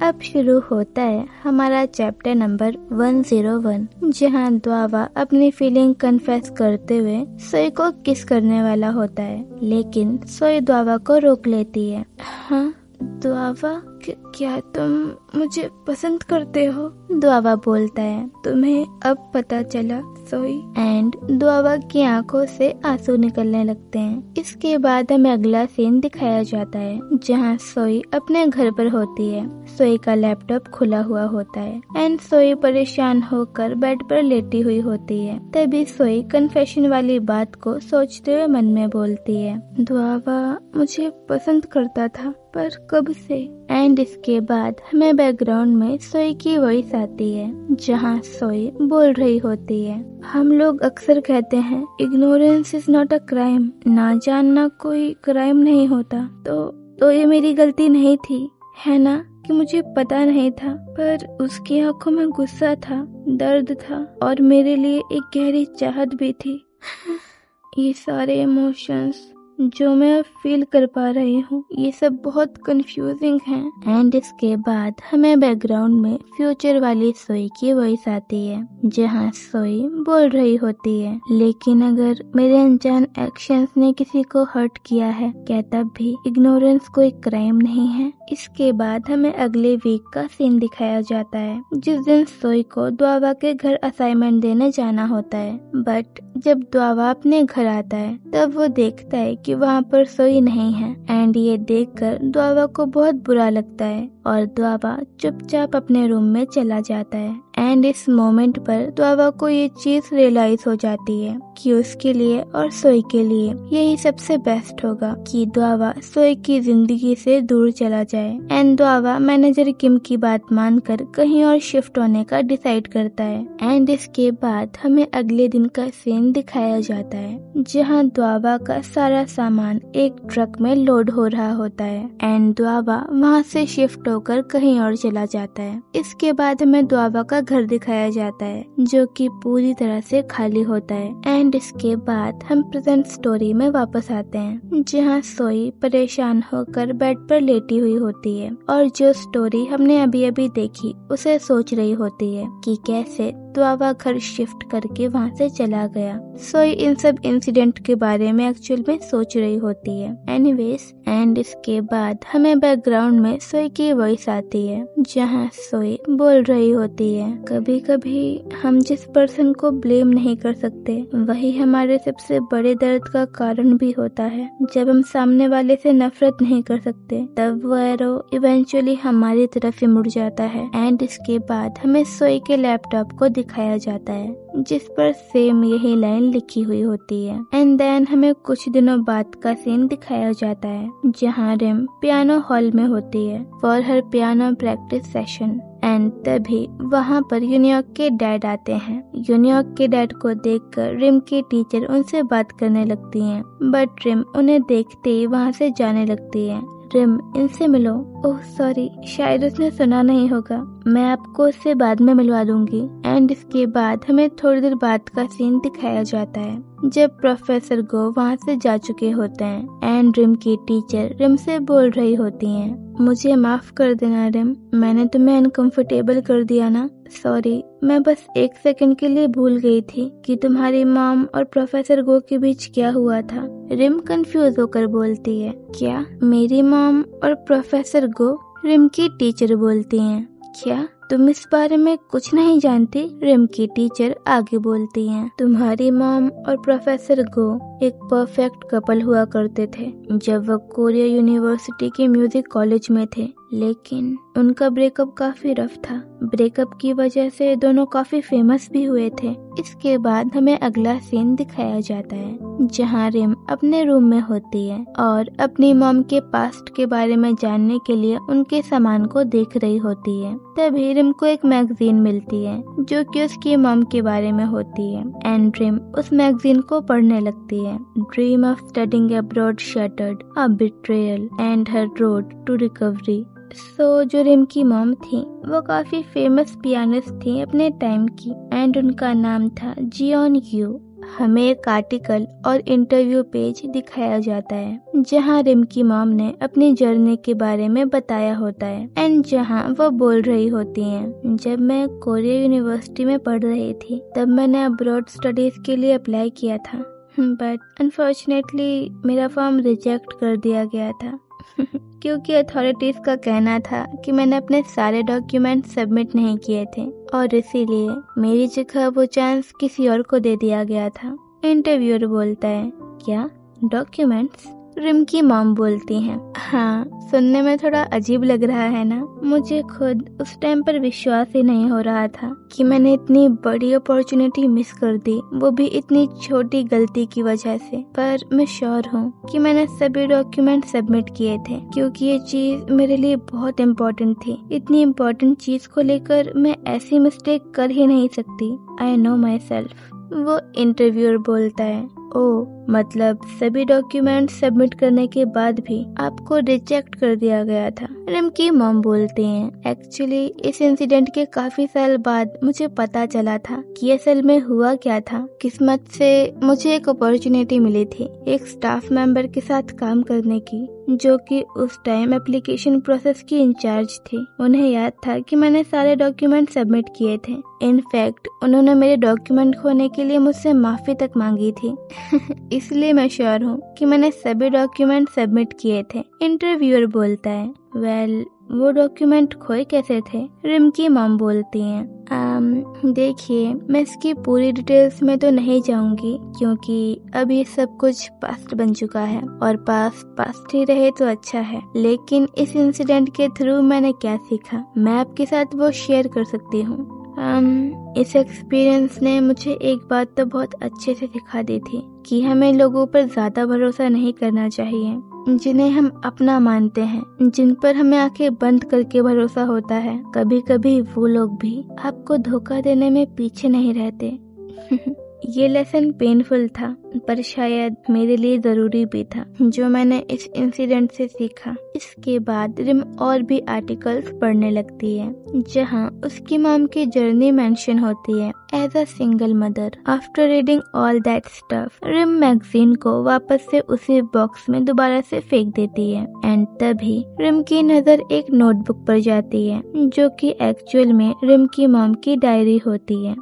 अब शुरू होता है हमारा चैप्टर नंबर 101, जहां द्वावा अपनी फीलिंग कन्फेस करते हुए सोई को किस करने वाला होता है, लेकिन सोई द्वावा को रोक लेती है। हाँ द्वावा, क्या तुम मुझे पसंद करते हो? द्वावा बोलता है, तुम्हें अब पता चला सोई। एंड द्वावा की आंखों से आंसू निकलने लगते हैं। इसके बाद हमें अगला सीन दिखाया जाता है, जहां सोई अपने घर पर होती है। सोई का लैपटॉप खुला हुआ होता है एंड सोई परेशान होकर बेड पर लेटी हुई होती है। तभी सोई कन्फेशन वाली बात को सोचते हुए मन में बोलती है, द्वावा मुझे पसंद करता था, पर कब से? एंड इसके बाद हमें बैकग्राउंड में सोई की वॉइस आती है, जहां सोई बोल रही होती है, हम लोग अक्सर कहते हैं ignorance is not a crime, ना जानना कोई क्राइम नहीं होता। तो ये मेरी गलती नहीं थी, है ना, कि मुझे पता नहीं था। पर उसकी आंखों में गुस्सा था, दर्द था और मेरे लिए एक गहरी चाहत भी थी। ये सारे इमोशंस जो मैं अब फील कर पा रही हूँ, ये सब बहुत कंफ्यूजिंग हैं। एंड इसके बाद हमें बैकग्राउंड में फ्यूचर वाली सोई की वॉइस आती है, जहाँ सोई बोल रही होती है, लेकिन अगर मेरे अनजान एक्शंस ने किसी को हर्ट किया है, क्या तब भी इग्नोरेंस कोई क्राइम नहीं है? इसके बाद हमें अगले वीक का सीन दिखाया जाता है, जिस दिन सोई को द्वावा के घर असाइनमेंट देने जाना होता है। बट जब द्वावा अपने घर आता है, तब वो देखता है कि वहाँ पर सोई नहीं है। एंड ये देखकर द्वावा को बहुत बुरा लगता है और द्वावा चुपचाप अपने रूम में चला जाता है। एंड इस मोमेंट पर द्वावा को ये चीज रियलाइज हो जाती है कि उसके लिए और सोई के लिए यही सबसे बेस्ट होगा कि द्वावा सोई की जिंदगी से दूर चला जाए। एंड द्वावा मैनेजर किम की बात मानकर कहीं और शिफ्ट होने का डिसाइड करता है। एंड इसके बाद हमें अगले दिन का सीन दिखाया जाता है, जहां द्वावा का सारा सामान एक ट्रक में लोड हो रहा होता है। एंड द्वावा वहां से शिफ्ट होकर कहीं और चला जाता है। इसके बाद हमें द्वावा का घर दिखाया जाता है, जो कि पूरी तरह से खाली होता है। एंड इसके बाद हम प्रेजेंट स्टोरी में वापस आते हैं, जहां सोई परेशान होकर बेड पर लेटी हुई होती है और जो स्टोरी हमने अभी अभी देखी उसे सोच रही होती है कि कैसे द्वावा घर शिफ्ट करके वहाँ से चला गया। सोई इन सब इंसिडेंट के बारे में एक्चुअल में सोच रही होती है। एनीवेज, एंड इसके बाद हमें बैकग्राउंड में सोई की वॉइस आती है, जहाँ सोई बोल रही होती है, कभी कभी हम जिस पर्सन को ब्लेम नहीं कर सकते, वही हमारे सबसे बड़े दर्द का कारण भी होता है। जब हम सामने वाले से नफरत नहीं कर सकते, तब वो एरो इवेंचुअली हमारी तरफ ही मुड़ जाता है। एंड इसके बाद हमें सोई के लैपटॉप को दिखाया जाता है, जिस पर सेम यही लाइन लिखी हुई होती है। एंड देन हमें कुछ दिनों बाद का सीन दिखाया जाता है, जहाँ रिम पियानो हॉल में होती है for her piano practice session. And तभी वहाँ पर यूनियॉक के डैड आते हैं। यूनियॉक के डैड को देखकर रिम की टीचर उनसे बात करने लगती हैं, बट रिम उन्हें देखते ही वहाँ से जाने लगती है। रिम, इनसे मिलो। ओह सॉरी, शायद उसने सुना नहीं होगा, मैं आपको उससे बाद में मिलवा दूंगी। एंड इसके बाद हमें थोड़ी देर बाद का सीन दिखाया जाता है, जब प्रोफेसर गो वहाँ से जा चुके होते हैं। एंड रिम की टीचर रिम से बोल रही होती हैं, मुझे माफ कर देना रिम, मैंने तुम्हें अनकंफर्टेबल कर दिया ना, सॉरी, मैं बस एक सेकंड के लिए भूल गई थी कि तुम्हारी मॉम और प्रोफेसर गो के बीच क्या हुआ था। रिम कंफ्यूज होकर बोलती है, क्या मेरी मॉम और प्रोफेसर गो? रिम की टीचर बोलती हैं, क्या तुम इस बारे में कुछ नहीं जानती? रिम की टीचर आगे बोलती हैं, तुम्हारी मॉम और प्रोफेसर गो एक परफेक्ट कपल हुआ करते थे जब वो कोरिया यूनिवर्सिटी के म्यूजिक कॉलेज में थे, लेकिन उनका ब्रेकअप काफी रफ था। ब्रेकअप की वजह से दोनों काफी फेमस भी हुए थे। इसके बाद हमें अगला सीन दिखाया जाता है, जहाँ रिम अपने रूम में होती है और अपनी मॉम के पास्ट के बारे में जानने के लिए उनके सामान को देख रही होती है। तभी रिम को एक मैगजीन मिलती है, जो कि उसकी मॉम के बारे में होती है। एंड रिम उस मैगजीन को पढ़ने लगती है। Dream of studying abroad shattered, a betrayal and her road to recovery. जो रिम की मॉम थी, वो काफी फेमस पियानिस्ट थी अपने टाइम की, एंड उनका नाम था जियोन यू। हमें एक आर्टिकल और इंटरव्यू पेज दिखाया जाता है जहां रिम की मॉम ने अपनी जर्नी के बारे में बताया होता है एंड जहां वो बोल रही होती हैं, जब मैं कोरिया यूनिवर्सिटी में पढ़ रही थी तब मैंने अब्रॉड स्टडीज के लिए अप्लाई किया था, बट अनफॉर्चुनेटली मेरा फॉर्म रिजेक्ट कर दिया गया था क्योंकि अथॉरिटीज का कहना था कि मैंने अपने सारे डॉक्यूमेंट सबमिट नहीं किए थे और इसीलिए मेरी जगह वो चांस किसी और को दे दिया गया था। इंटरव्यूअर बोलता है, क्या डॉक्यूमेंट्स? रिम की मॉम बोलती हैं, हाँ, सुनने में थोड़ा अजीब लग रहा है ना। मुझे खुद उस टाइम पर विश्वास ही नहीं हो रहा था कि मैंने इतनी बड़ी अपॉर्चुनिटी मिस कर दी, वो भी इतनी छोटी गलती की वजह से। पर मैं श्योर हूँ कि मैंने सभी डॉक्यूमेंट सबमिट किए थे क्योंकि ये चीज मेरे लिए बहुत इम्पोर्टेंट थी। इतनी इम्पोर्टेंट चीज को लेकर मैं ऐसी मिस्टेक कर ही नहीं सकती। I know my self. वो इंटरव्यूअर बोलता है, ओ मतलब सभी डॉक्यूमेंट सबमिट करने के बाद भी आपको रिजेक्ट कर दिया गया था। रिम की मॉम बोलते हैं, एक्चुअली इस इंसिडेंट के काफी साल बाद मुझे पता चला था कि असल में हुआ क्या था। किस्मत से मुझे एक अपॉर्चुनिटी मिली थी एक स्टाफ मेंबर के साथ काम करने की, जो कि उस टाइम एप्लीकेशन प्रोसेस की इंचार्ज थी। उन्हें याद था कि मैंने सारे डॉक्यूमेंट सबमिट किए थे। इनफैक्ट उन्होंने मेरे डॉक्यूमेंट खोने के लिए मुझसे माफी तक मांगी थी इसलिए मैं श्योर हूँ कि मैंने सभी डॉक्यूमेंट सबमिट किए थे। इंटरव्यूअर बोलता है, वेल वो डॉक्यूमेंट खोए कैसे थे? रिम की मॉम बोलती हैं, देखिए मैं इसकी पूरी डिटेल्स में तो नहीं जाऊंगी क्योंकि अब ये सब कुछ पास्ट बन चुका है और पास्ट ही रहे तो अच्छा है। लेकिन इस इंसिडेंट के थ्रू मैंने क्या सीखा मैं आपके साथ वो शेयर कर सकती हूँ। इस एक्सपीरियंस ने मुझे एक बात तो बहुत अच्छे से सिखा दी थी कि हमें लोगों पर ज्यादा भरोसा नहीं करना चाहिए जिन्हें हम अपना मानते हैं, जिन पर हमें आंखें बंद करके भरोसा होता है। कभी कभी वो लोग भी आपको धोखा देने में पीछे नहीं रहते ये लेसन पेनफुल था पर शायद मेरे लिए जरूरी भी था, जो मैंने इस इंसिडेंट से सीखा। इसके बाद रिम और भी आर्टिकल्स पढ़ने लगती है जहां उसकी मॉम की जर्नी मेंशन होती है as a single mother. After reading all that stuff, Rim magazine को वापस से उसी बॉक्स में दोबारा से फेंक देती है एंड तभी रिम की नजर एक नोटबुक पर जाती है जो कि एक्चुअल में रिम की मॉम की डायरी होती है।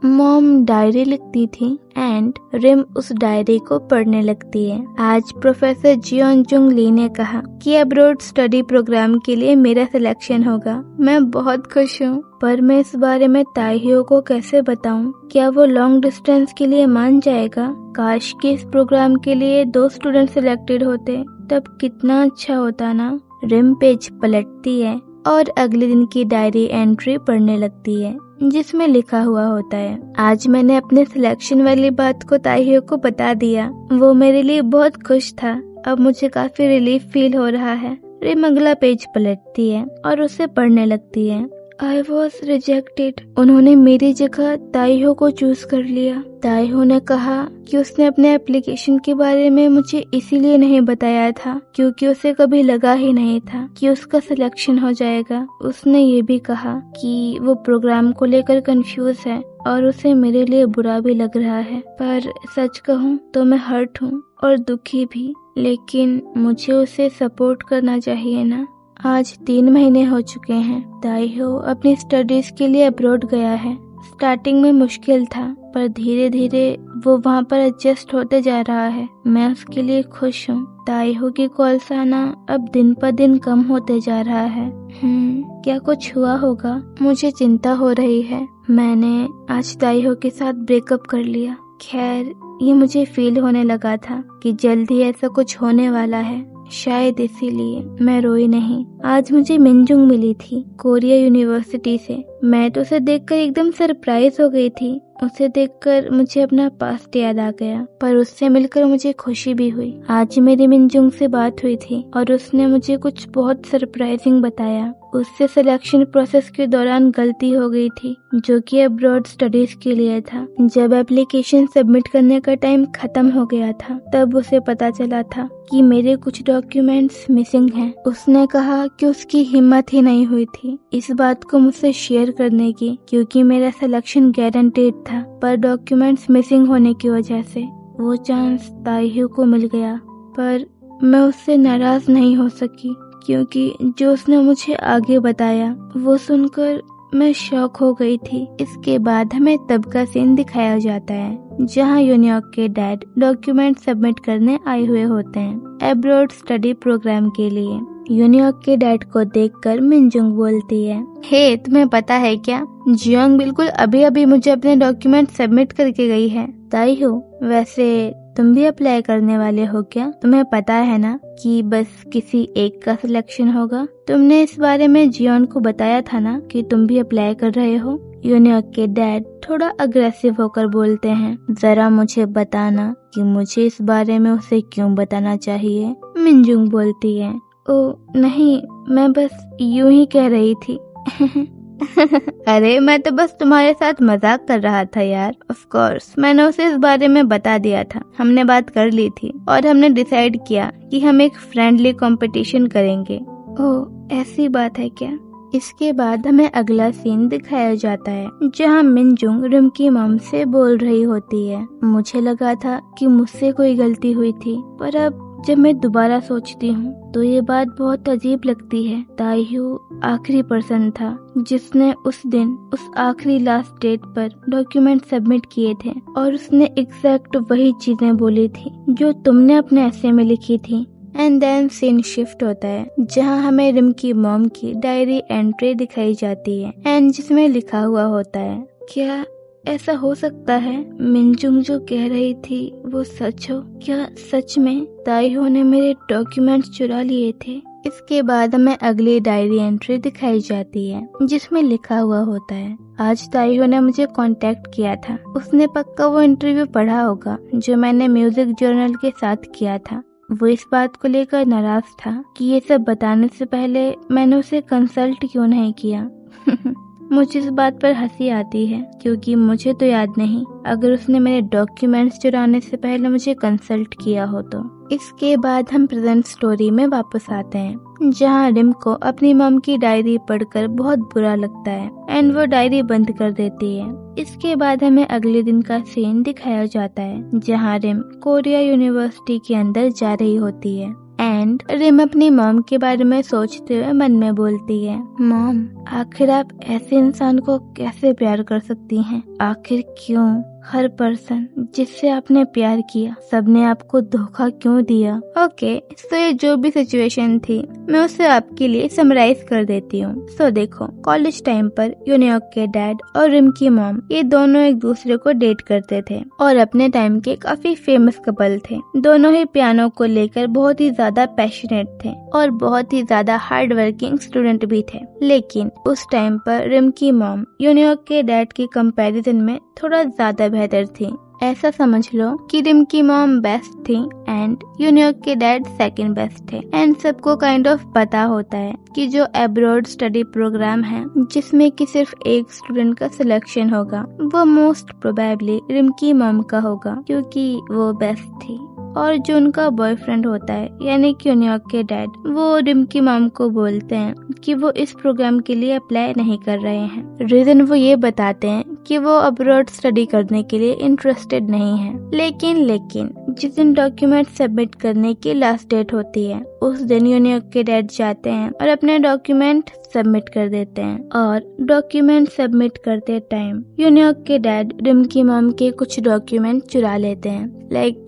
मॉम डायरी लिखती थी एंड रिम उस डायरी को पढ़ने लगती है। आज प्रोफेसर जियोन जुंग ली ने कहा कि अब्रॉड स्टडी प्रोग्राम के लिए मेरा सिलेक्शन होगा। मैं बहुत खुश हूँ पर मैं इस बारे में ताइहो को कैसे बताऊं? क्या वो लॉन्ग डिस्टेंस के लिए मान जाएगा? काश कि इस प्रोग्राम के लिए 2 स्टूडेंट सिलेक्टेड होते, तब कितना अच्छा होता ना। रिम पेज पलटती है और अगले दिन की डायरी एंट्री पढ़ने लगती है जिसमें लिखा हुआ होता है, आज मैंने अपने सिलेक्शन वाली बात को ताइहो को बता दिया। वो मेरे लिए बहुत खुश था। अब मुझे काफी रिलीफ फील हो रहा है। रिम अगला पेज पलटती है और उसे पढ़ने लगती है। I was rejected. उन्होंने मेरी जगह ताइहो को चूज कर लिया। ताइहो ने कहा कि उसने अपने एप्लीकेशन के बारे में मुझे इसीलिए नहीं बताया था क्योंकि उसे कभी लगा ही नहीं था कि उसका सिलेक्शन हो जाएगा। उसने ये भी कहा कि वो प्रोग्राम को लेकर कंफ्यूज है और उसे मेरे लिए बुरा भी लग रहा है। पर सच कहूँ तो मैं हर्ट हूँ और दुखी भी, लेकिन मुझे उसे सपोर्ट करना चाहिए ना। आज 3 महीने हो चुके हैं। ताइहो अपनी स्टडीज के लिए अब्रॉड गया है। स्टार्टिंग में मुश्किल था पर धीरे धीरे वो वहाँ पर एडजस्ट होते जा रहा है। मैं उसके लिए खुश हूँ। ताइहो की कॉल्स आना अब दिन पर दिन कम होते जा रहा है। क्या कुछ हुआ होगा? मुझे चिंता हो रही है। मैंने आज ताइहो के साथ ब्रेकअप कर लिया। खैर ये मुझे फील होने लगा था कि जल्द ही ऐसा कुछ होने वाला है, शायद इसीलिए मैं रोई नहीं। आज मुझे मिनजुंग मिली थी कोरिया यूनिवर्सिटी से। मैं तो उसे देखकर एकदम सरप्राइज हो गई थी। उसे देखकर मुझे अपना पास्ट याद आ गया, पर उससे मिलकर मुझे खुशी भी हुई। आज मेरी मिनजुंग से बात हुई थी और उसने मुझे कुछ बहुत सरप्राइजिंग बताया। उससे सिलेक्शन प्रोसेस के दौरान गलती हो गई थी, जो कि अब्रॉड स्टडीज के लिए था। जब एप्लीकेशन सबमिट करने का टाइम खत्म हो गया था, तब उसे पता चला था कि मेरे कुछ डॉक्यूमेंट्स मिसिंग हैं। उसने कहा कि उसकी हिम्मत ही नहीं हुई थी इस बात को मुझसे शेयर करने की, क्योंकि मेरा सिलेक्शन गारंटीड था, पर डॉक्यूमेंट्स मिसिंग होने की वजह से वो चांस ताइहू को मिल गया। पर मैं उससे नाराज नहीं हो सकी, क्योंकि जो उसने मुझे आगे बताया वो सुनकर मैं शॉक हो गई थी। इसके बाद हमें तब का सीन दिखाया जाता है जहां यूनियोक के डैड डॉक्यूमेंट सबमिट करने आए हुए होते हैं अब्रॉड स्टडी प्रोग्राम के लिए। यूनियोक के डैड को देखकर मिनजुंग बोलती है, हे तुम्हें पता है क्या, जियोंग बिल्कुल अभी अभी मुझे अपने डॉक्यूमेंट सबमिट करके गई है। ताइहू, वैसे तुम भी अप्लाई करने वाले हो क्या? तुम्हें पता है ना कि बस किसी एक का सिलेक्शन होगा। तुमने इस बारे में जियोन को बताया था ना कि तुम भी अप्लाई कर रहे हो। यूनियोक के डैड थोड़ा अग्रेसिव होकर बोलते हैं, जरा मुझे बताना कि मुझे इस बारे में उसे क्यों बताना चाहिए। मिनजुंग बोलती है, ओ नहीं, मैं बस यूं ही कह रही थी। अरे मैं तो बस तुम्हारे साथ मजाक कर रहा था यार। ऑफ कोर्स मैंने उसे इस बारे में बता दिया था, हमने बात कर ली थी और हमने डिसाइड किया कि हम एक फ्रेंडली कंपटीशन करेंगे। ओह ऐसी बात है क्या? इसके बाद हमें अगला सीन दिखाया जाता है जहां मिनजुंग रिम की मॉम से बोल रही होती है, मुझे लगा था कि मुझसे कोई गलती हुई थी, पर अब जब मैं दोबारा सोचती हूँ तो ये बात बहुत अजीब लगती है। ताइहू आखिरी पर्सन था जिसने उस दिन उस आखिरी लास्ट डेट पर डॉक्यूमेंट सबमिट किए थे, और उसने एग्जैक्ट वही चीजें बोली थी जो तुमने अपने ऐसे में लिखी थी। एंड देन सीन शिफ्ट होता है जहां हमें रिम की मॉम की डायरी एंट्री दिखाई जाती है एंड जिसमें लिखा हुआ होता है, क्या ऐसा हो सकता है मिनजुंग जो कह रही थी वो सच हो? क्या सच में ताइहू ने मेरे डॉक्यूमेंट्स चुरा लिए थे? इसके बाद हमें अगली डायरी एंट्री दिखाई जाती है जिसमें लिखा हुआ होता है, आज ताइहू ने मुझे कांटेक्ट किया था। उसने पक्का वो इंटरव्यू पढ़ा होगा जो मैंने म्यूजिक जर्नल के साथ किया था। वो इस बात को लेकर नाराज था कि ये सब बताने से पहले मैंने उसे कंसल्ट क्यों नहीं किया। मुझे इस बात पर हंसी आती है क्योंकि मुझे तो याद नहीं अगर उसने मेरे डॉक्यूमेंट्स चुराने से पहले मुझे कंसल्ट किया हो तो। इसके बाद हम प्रेजेंट स्टोरी में वापस आते हैं जहां रिम को अपनी मॉम की डायरी पढ़कर बहुत बुरा लगता है एंड वो डायरी बंद कर देती है। इसके बाद हमें अगले दिन का सीन दिखाया जाता है जहां रिम कोरिया यूनिवर्सिटी के अंदर जा रही होती है एंड रिम अपनी मॉम के बारे में सोचते हुए मन में बोलती है, मॉम आखिर आप ऐसे इंसान को कैसे प्यार कर सकती हैं? आखिर क्यों हर पर्सन जिससे आपने प्यार किया सबने आपको धोखा क्यों दिया? ओके, सो ये जो भी सिचुएशन थी मैं उसे आपके लिए समराइज कर देती हूँ। सो देखो, कॉलेज टाइम पर यूनियोक के डैड और रिम की मॉम ये दोनों एक दूसरे को डेट करते थे और अपने टाइम के काफी फेमस कपल थे। दोनों ही पियानो को लेकर बहुत ही ज्यादा पैशनेट थे और बहुत ही ज्यादा हार्ड वर्किंग स्टूडेंट भी थे। लेकिन उस टाइम पर रिम की मॉम यूनियोक के डैड के कंपैरिजन में थोड़ा ज्यादा बेहतर थी। ऐसा समझ लो कि रिम की मॉम बेस्ट थी एंड यूनियोक के डैड सेकंड बेस्ट थे। एंड सबको काइंड ऑफ पता होता है कि जो अब्रॉड स्टडी प्रोग्राम है जिसमें कि सिर्फ एक स्टूडेंट का सिलेक्शन होगा वो मोस्ट प्रोबेबली रिम की मॉम का होगा क्योंकि वो बेस्ट थी। और जो उनका बॉयफ्रेंड होता है यानी कि यूनियोक के डैड, वो रिम की मॉम को बोलते हैं कि वो इस प्रोग्राम के लिए अप्लाई नहीं कर रहे हैं। रीजन वो ये बताते हैं कि वो अब्रॉड स्टडी करने के लिए इंटरेस्टेड नहीं है। लेकिन जिस दिन डॉक्यूमेंट सबमिट करने की लास्ट डेट होती है उस दिन यूनियोक के डैड जाते हैं और अपने डॉक्यूमेंट सबमिट कर देते हैं। और डॉक्यूमेंट सबमिट करते टाइम यूनियोक के डैड रिम की मॉम के कुछ डॉक्यूमेंट चुरा लेते हैं।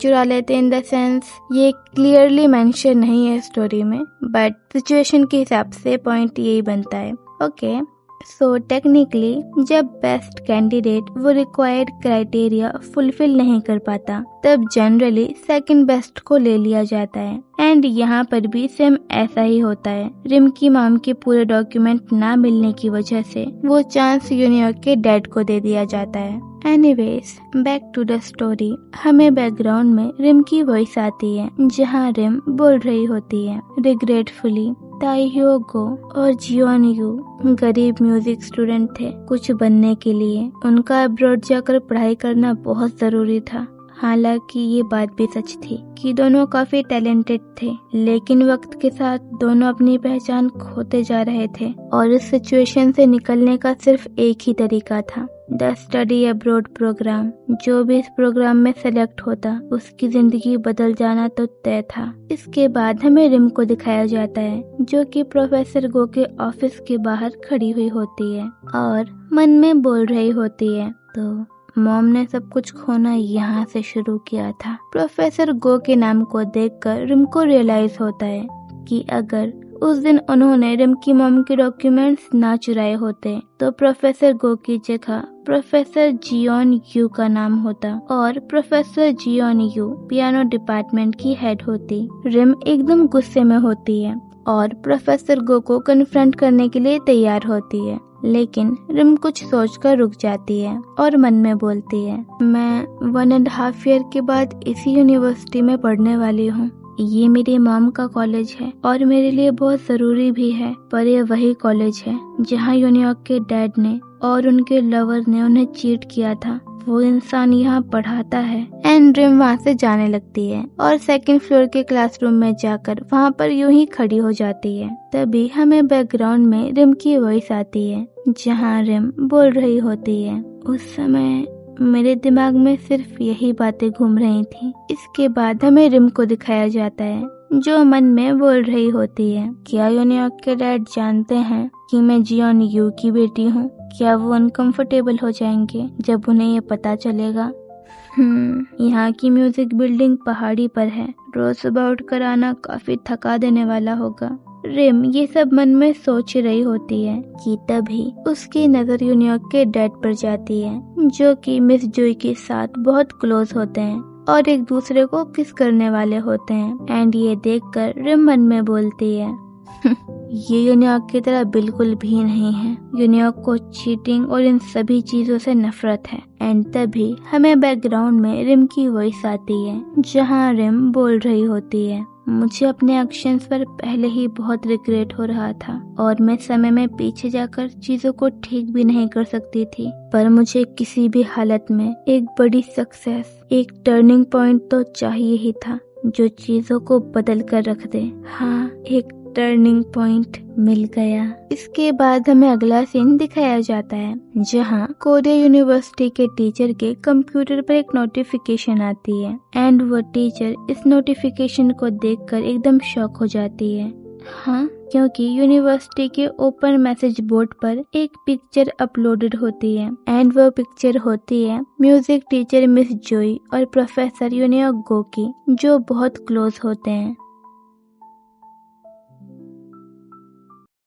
चुरा लेते हैं इन द सेंस ये क्लियरली मेंशन नहीं है स्टोरी में, बट सिचुएशन के हिसाब से पॉइंट यही बनता है। ओके, सो टेक्निकली जब बेस्ट कैंडिडेट वो रिक्वायर्ड क्राइटेरिया फुलफिल नहीं कर पाता तब जनरली सेकंड बेस्ट को ले लिया जाता है। एंड यहाँ पर भी सेम ऐसा ही होता है। रिम की मॉम के पूरे डॉक्यूमेंट ना मिलने की वजह से वो चांस यूनियोक के डैड को दे दिया जाता है। Anyways, back to the story. हमें बैकग्राउंड में रिम की वॉइस आती है जहाँ रिम बोल रही होती है, रिग्रेटफुली ताइह्यो गो और जियोन यू गरीब म्यूजिक स्टूडेंट थे। कुछ बनने के लिए उनका अब्रॉड जाकर पढ़ाई करना बहुत जरूरी था। हालांकि ये बात भी सच थी कि दोनों काफी टैलेंटेड थे, लेकिन वक्त के साथ दोनों अपनी पहचान खोते जा रहे थे और इस सिचुएशन से निकलने का सिर्फ एक ही तरीका था, द स्टडी अब्रॉड प्रोग्राम। जो भी इस प्रोग्राम में सेलेक्ट होता उसकी जिंदगी बदल जाना तो तय था। इसके बाद हमें रिम को दिखाया जाता है, जो कि प्रोफेसर गो के ऑफिस के बाहर खड़ी हुई होती है और मन में बोल रही होती है, तो मॉम ने सब कुछ खोना यहाँ से शुरू किया था। प्रोफेसर गो के नाम को देखकर रिम को रियलाइज होता है कि अगर उस दिन उन्होंने रिम की मॉम के डॉक्यूमेंट्स ना चुराए होते तो प्रोफेसर गो की जगह प्रोफेसर जियोन यू का नाम होता और professor Jeon Yu piano department की हेड होती। रिम एकदम गुस्से में होती है और प्रोफेसर गो को कन्फ्रंट करने के लिए तैयार होती है, लेकिन रिम कुछ सोचकर रुक जाती है और मन में बोलती है, मैं 1.5 ईयर के बाद इसी यूनिवर्सिटी में पढ़ने वाली हूँ। ये मेरी मॉम का कॉलेज है और मेरे लिए बहुत जरूरी भी है, पर ये वही कॉलेज है जहाँ यूनियॉर्क के डैड ने और उनके लवर ने उन्हें चीट किया था। वो इंसान यहाँ पढ़ाता है। एंड रिम वहाँ से जाने लगती है और सेकंड फ्लोर के क्लासरूम में जाकर वहाँ पर यूं ही खड़ी हो जाती है। तभी हमें बैकग्राउंड में रिम की वॉइस आती है, जहाँ रिम बोल रही होती है, उस समय मेरे दिमाग में सिर्फ यही बातें घूम रही थी। इसके बाद हमें रिम को दिखाया जाता है, जो मन में बोल रही होती है, क्या यूनियॉर्क के डैड जानते हैं कि मैं जियोन यू की बेटी हूँ? क्या वो अनकंफर्टेबल हो जाएंगे जब उन्हें ये पता चलेगा? यहाँ की म्यूजिक बिल्डिंग पहाड़ी पर है, रोज सुबह उठ कर आना काफी थका देने वाला होगा। रिम ये सब मन में सोच रही होती है कि तभी उसकी नजर यूनियॉर्क के डैड पर जाती है, जो कि मिस जोई के साथ बहुत क्लोज होते हैं और एक दूसरे को किस करने वाले होते हैं। एंड ये देखकर रिम मन में बोलती है, ये यूनियॉर्क की तरह बिल्कुल भी नहीं है। यूनियॉर्क को चीटिंग और इन सभी चीजों से नफरत है। एंड तभी हमें बैकग्राउंड में रिम की वॉइस आती है, जहाँ रिम बोल रही होती है, मुझे अपने एक्शंस पर पहले ही बहुत रिग्रेट हो रहा था और मैं समय में पीछे जाकर चीजों को ठीक भी नहीं कर सकती थी, पर मुझे किसी भी हालत में एक बड़ी सक्सेस, एक टर्निंग पॉइंट तो चाहिए ही था जो चीजों को बदल कर रख दे। हाँ, एक टर्निंग पॉइंट मिल गया। इसके बाद हमें अगला सीन दिखाया जाता है, जहाँ कोरिया यूनिवर्सिटी के टीचर के कंप्यूटर पर एक नोटिफिकेशन आती है एंड वो टीचर इस नोटिफिकेशन को देखकर एकदम शॉक हो जाती है। हाँ, क्योंकि यूनिवर्सिटी के ओपन मैसेज बोर्ड पर एक पिक्चर अपलोडेड होती है एंड वो पिक्चर होती है म्यूजिक टीचर मिस जोई और प्रोफेसर यूनियॉर्क गो की, जो बहुत क्लोज होते हैं।